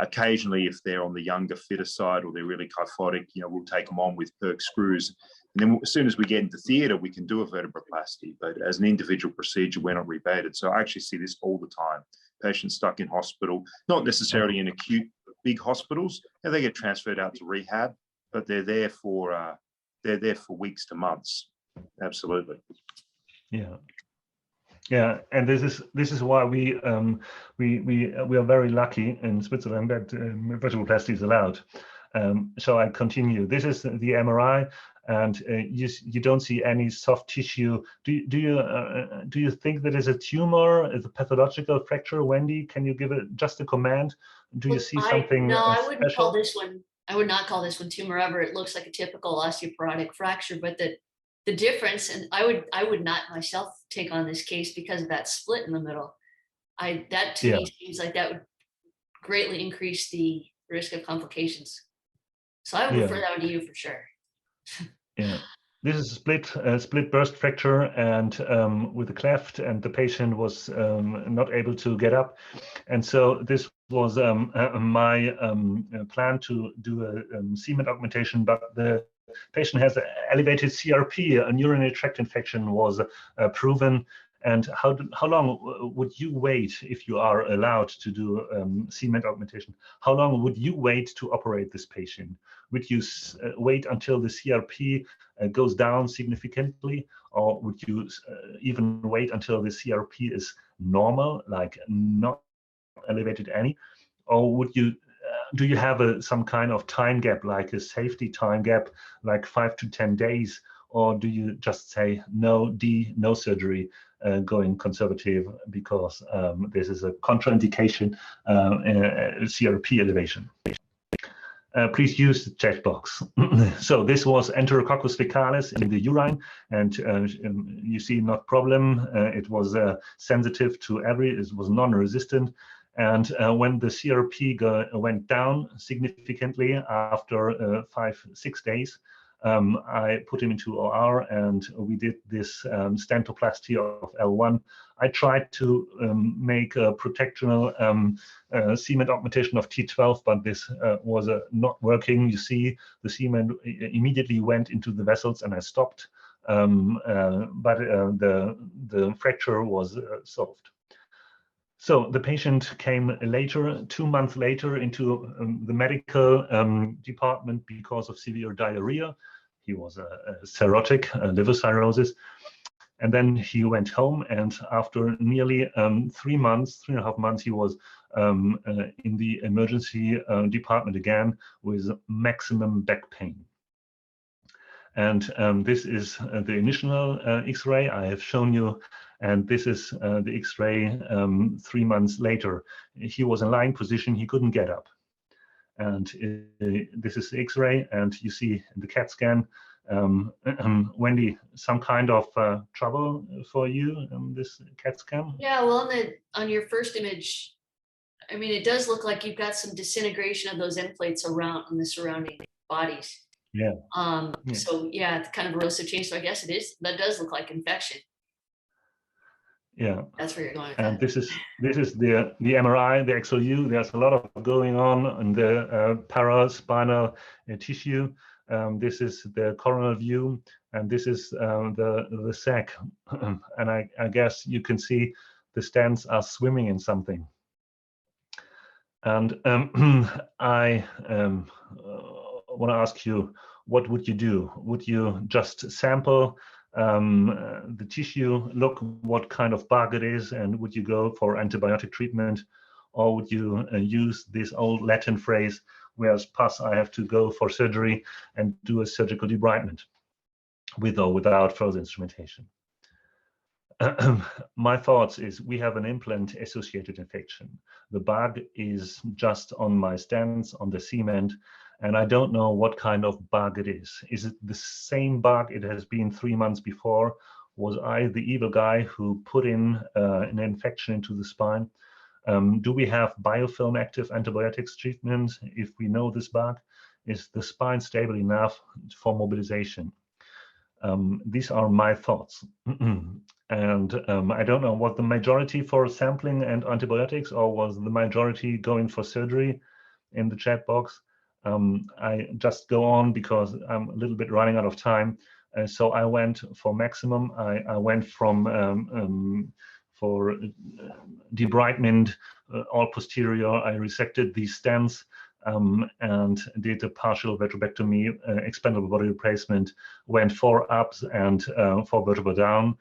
S5: Occasionally, if they're on the younger, fitter side or they're really kyphotic, we'll take them on with PERC screws. And then as soon as we get into theatre, we can do a vertebroplasty. But as an individual procedure, we're not rebated. So I actually see this all the time. Patients stuck in hospital, not necessarily in acute big hospitals. They get transferred out to rehab, but they're there for weeks to months. Absolutely.
S1: Yeah. Yeah, and this is why we are very lucky in Switzerland that vertebroplasty is allowed. So I continue. This is the MRI, and you don't see any soft tissue. Do you think that is a tumor, is a pathological fracture, Wendy? Can you give it just a command? Do you see something?
S2: No, I wouldn't
S1: special?
S2: call this one. I would not call this one tumor ever. It looks like a typical osteoporotic fracture, but the difference, and I would not myself take on this case because of that split in the middle. That to me seems like that would greatly increase the risk of complications. So I would refer that one to you for sure.
S1: Yeah, this is a split burst fracture, and with a cleft, and the patient was not able to get up, and so this was my plan to do a cement augmentation, but the patient has elevated CRP, a urinary tract infection was proven. And how long would you wait if you are allowed to do cement augmentation? How long would you wait to operate this patient? Would you wait until the CRP goes down significantly, or would you even wait until the CRP is normal, like not elevated any? Or would you do you have some kind of time gap, like a safety time gap, like 5 to 10 days? Or do you just say no surgery, going conservative because this is a contraindication, CRP elevation? Please use the checkbox. So this was Enterococcus faecalis in the urine, and you see not problem. It was sensitive to it was non-resistant. And when the CRP went down significantly after 5-6 days, I put him into OR, and we did this stentoplasty of L1. I tried to make a protectional cement augmentation of T12, but this was not working. You see, the cement immediately went into the vessels, and I stopped. But the fracture was solved. So the patient came later, 2 months later, into the medical department because of severe diarrhea. He was a cirrhotic, liver cirrhosis. And then he went home, and after nearly 3.5 months, he was in the emergency department again with maximum back pain. And this is the initial X-ray I have shown you. And this is the X-ray 3 months later. He was in lying position, he couldn't get up. And this is the X-ray, and you see the CAT scan. Wendy, some kind of trouble for you in this CAT scan?
S2: Yeah, well, on your first image, I mean, it does look like you've got some disintegration of those end plates around on the surrounding bodies.
S1: Yeah.
S2: So yeah, it's kind of erosive change. So I guess that does look like infection.
S1: Yeah,
S2: that's where you're going with
S1: and
S2: that.
S1: this is the MRI, the XLU. There's a lot of going on in the paraspinal tissue. This is the coronal view, and this is the sac. And I guess you can see the stents are swimming in something. And I want to ask you, what would you do? Would you just sample the tissue, look what kind of bug it is, and would you go for antibiotic treatment? Or would you use this old Latin phrase, whereas pus, I have to go for surgery and do a surgical debridement with or without further instrumentation? My thoughts is we have an implant associated infection. The bug is just on my stents, on the cement, and I don't know what kind of bug it is. Is it the same bug it has been 3 months before? Was I the evil guy who put in an infection into the spine? Do we have biofilm active antibiotics treatment if we know this bug? Is the spine stable enough for mobilization? These are my thoughts. And I don't know, was the majority for sampling and antibiotics, or was the majority going for surgery in the chat box? I just go on because I'm a little bit running out of time. So I went for maximum. I went from for debridement, all posterior. I resected these stents and did a partial vertebrectomy, expandable body replacement, went 4 ups and 4 vertebra down.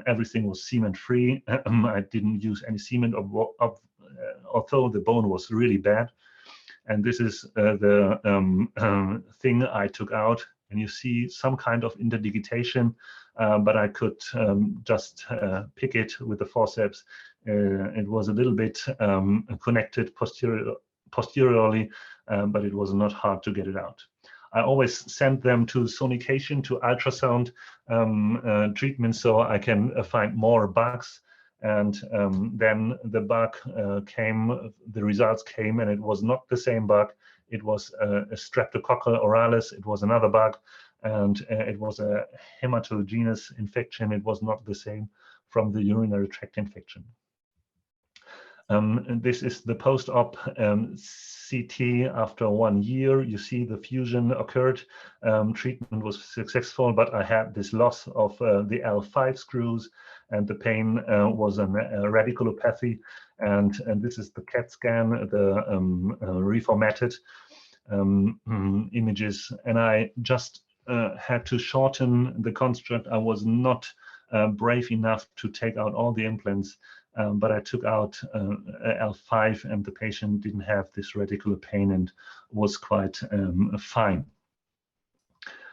S1: Everything was cement free. I didn't use any cement, although the bone was really bad. And this is the thing I took out. And you see some kind of interdigitation, but I could just pick it with the forceps. It was a little bit connected posteriorly, but it was not hard to get it out. I always send them to sonication, to ultrasound treatment, so I can find more bugs. And then the bug came, the results came, and it was not the same bug. It was a streptococcal oralis. It was another bug, and it was a hematogenous infection. It was not the same from the urinary tract infection. This is the post-op CT after 1 year. You see the fusion occurred. Treatment was successful, but I had this loss of the L5 screws, and the pain was a radiculopathy. And this is the CAT scan, the reformatted images. And I just had to shorten the construct. I was not brave enough to take out all the implants. But I took out L5, and the patient didn't have this radicular pain and was quite fine.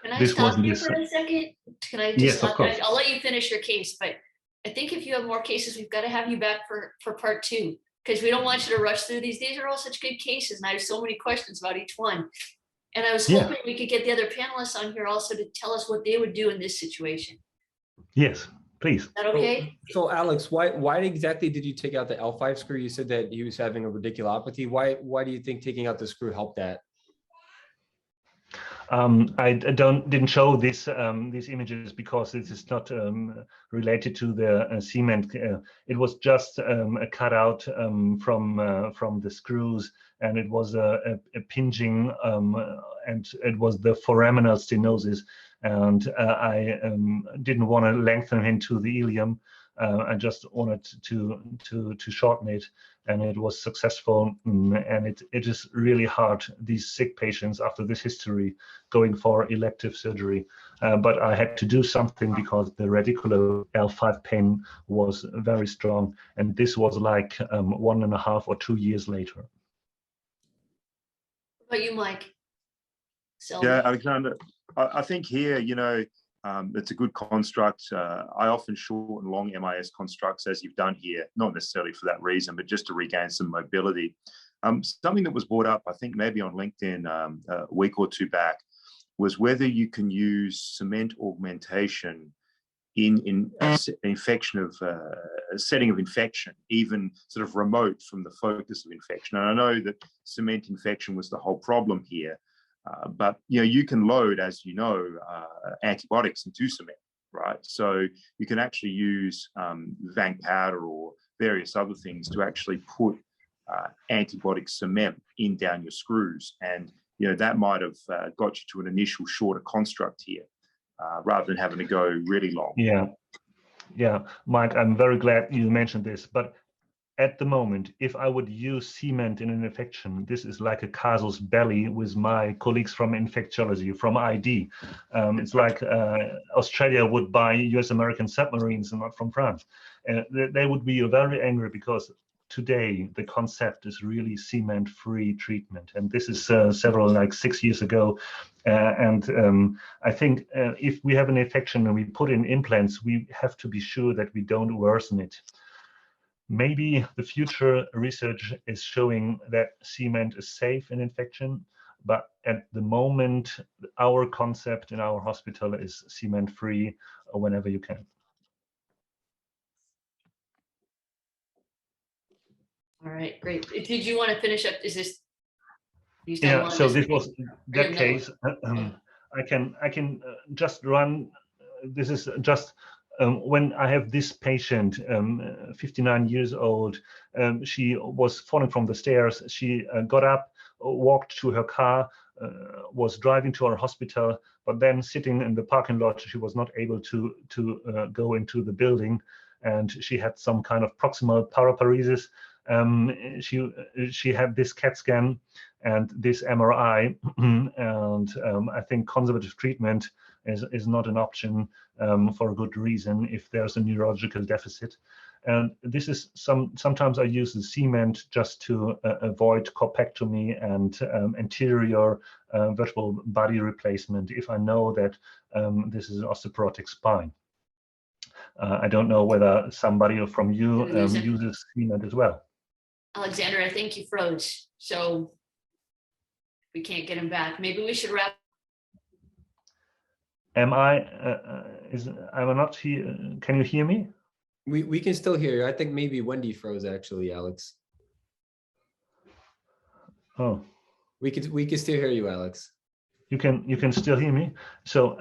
S2: Can I stop you for a second? Can I just?
S1: Yes, of course.
S2: I'll let you finish your case, but I think if you have more cases, we've got to have you back for part 2, because we don't want you to rush through these. These are all such good cases, and I have so many questions about each one. And I was hoping we could get the other panelists on here also to tell us what they would do in this situation.
S1: Yes. Please.
S2: Is that okay?
S3: So Alex, why exactly did you take out the L5 screw? You said that he was having a radiculopathy. Why do you think taking out the screw helped that?
S1: I didn't show this these images because this is not related to the cement. It was just a cutout from the screws, and it was a pinching, and it was the foraminal stenosis. And I didn't want to lengthen into the ileum. I just wanted to shorten it, and it was successful. And it is really hard, these sick patients after this history, going for elective surgery. But I had to do something because the radicular L5 pain was very strong, and this was like 1.5 or 2 years later.
S2: What about you, Mike?
S5: Yeah, Alexander, I think here, you know, it's a good construct. I often short and long MIS constructs, as you've done here, not necessarily for that reason, but just to regain some mobility. Something that was brought up, I think maybe on LinkedIn a week or 2 back, was whether you can use cement augmentation in infection of a setting of infection, even sort of remote from the focus of infection. And I know that cement infection was the whole problem here. But you know, you can load, as you know, antibiotics into cement, right? So you can actually use vanc powder or various other things to actually put antibiotic cement in down your screws, and you know that might have got you to an initial shorter construct here, rather than having to go really long.
S1: Yeah, Mike, I'm very glad you mentioned this, but at the moment, if I would use cement in an infection, this is like a casus belli with my colleagues from infectiology, from ID. It's like Australia would buy US-American submarines and not from France. They would be very angry because today the concept is really cement-free treatment. And this is like 6 years ago. I think if we have an infection and we put in implants, we have to be sure that we don't worsen it. Maybe the future research is showing that cement is safe in infection, but at the moment, our concept in our hospital is cement-free whenever you can.
S2: All right, great. Did you want to finish up? Is this?
S1: Yeah, so this was that case. I can just run this is just when I have this patient, 59 years old, she was falling from the stairs. She got up, walked to her car, was driving to our hospital, but then sitting in the parking lot, she was not able to go into the building, and she had some kind of proximal paraparesis. She had this CAT scan and this MRI, and I think conservative treatment is not an option for a good reason if there's a neurological deficit. And this is sometimes I use the cement just to avoid corpectomy and anterior vertebral body replacement if I know that this is an osteoporotic spine. I don't know whether somebody from you uses cement as well.
S2: Alexander, I think you froze, so we can't get him back. Maybe we should wrap.
S1: Am I? I'm not here. Can you hear me?
S3: We can still hear you. I think maybe Wendy froze actually, Alex.
S1: Oh,
S3: we can still hear you, Alex.
S1: You can still hear me. So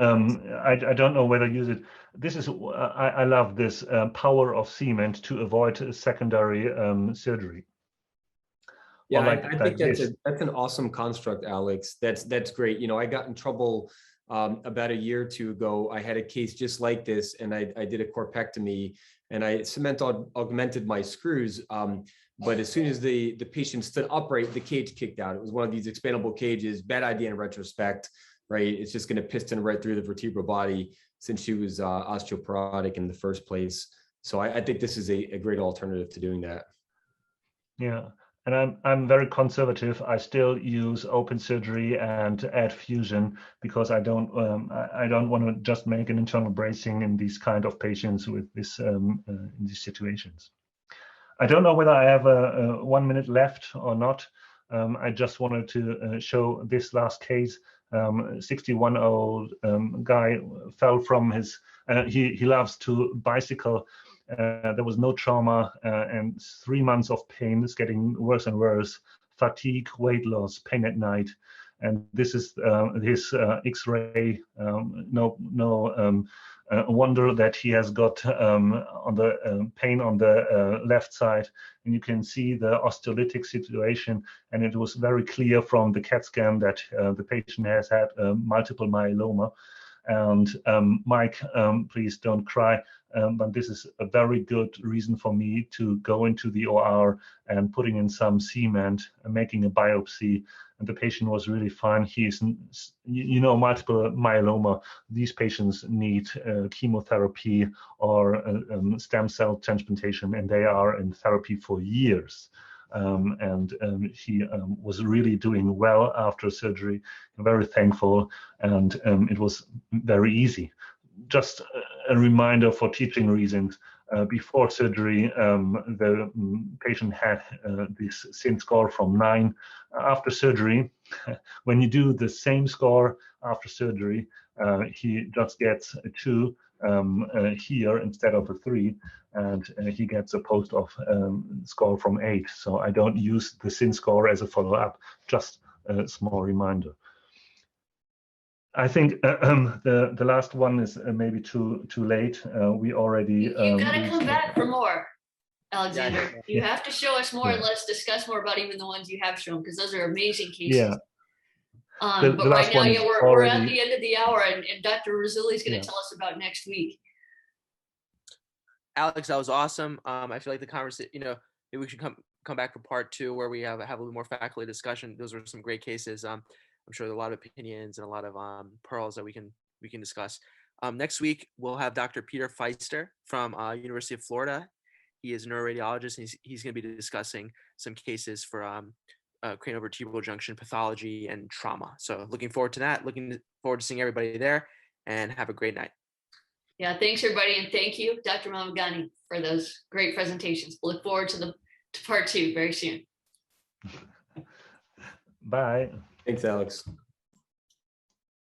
S1: I don't know whether use it. This is I love this power of cement to avoid a secondary surgery.
S3: Yeah,
S1: like,
S3: I think that's an awesome construct, Alex. That's great. You know, I got in trouble about a year or two ago. I had a case just like this, and I did a corpectomy, and I cement augmented my screws. But as soon as the patient stood upright, the cage kicked out. It was one of these expandable cages. Bad idea in retrospect, right? It's just going to piston right through the vertebral body since she was osteoporotic in the first place. So I think this is a great alternative to doing that.
S1: Yeah. And I'm very conservative. I still use open surgery and add fusion because I don't want to just make an internal bracing in these kind of patients with this in these situations. I don't know whether I have 1 minute left or not. I just wanted to show this last case. 61-year-old guy fell from his. He loves to bicycle. There was no trauma and 3 months of pain. It's getting worse and worse. Fatigue, weight loss, pain at night, and this is his X-ray. No wonder that he has got on the pain on the left side, and you can see the osteolytic situation. And it was very clear from the CAT scan that the patient has had multiple myeloma. And Mike, please don't cry. But this is a very good reason for me to go into the OR and putting in some cement and making a biopsy. And the patient was really fine. He's, multiple myeloma. These patients need chemotherapy or stem cell transplantation, and they are in therapy for years. He was really doing well after surgery. I'm very thankful, and it was very easy. Just a reminder for teaching reasons. Before surgery, the patient had this SIN score from 9. After surgery, when you do the same score after surgery, he just gets a 2 here instead of a 3, and he gets a post-op score from 8. So I don't use the SIN score as a follow-up, just a small reminder. I think the last one is maybe too late. We already.
S2: You've got to come back for more, Alexander.
S3: Yeah.
S2: You have to show us more, and
S1: Yeah.
S2: let's discuss more about even the ones you have shown, because those are amazing cases.
S1: Yeah.
S2: But
S1: The
S2: right
S1: last
S2: now,
S1: one is
S2: we're at
S1: already-
S2: the end of the hour, and Dr. Razzulli is going to
S1: Yeah.
S2: tell us about next week.
S6: Alex, that was awesome. I feel like the conversation, maybe we should come back for part 2 where we have a little more faculty discussion. Those are some great cases. I'm sure there are a lot of opinions and a lot of pearls that we can discuss. Next week we'll have Dr. Peter Feister from University of Florida. He is a neuroradiologist, and he's going to be discussing some cases for craniovertebral junction pathology and trauma. So looking forward to that. Looking forward to seeing everybody there, and have a great night.
S2: Yeah, thanks everybody, and thank you, Dr. Mameghani, for those great presentations. Look forward to part 2 very soon.
S1: Bye.
S3: Thanks, Alex.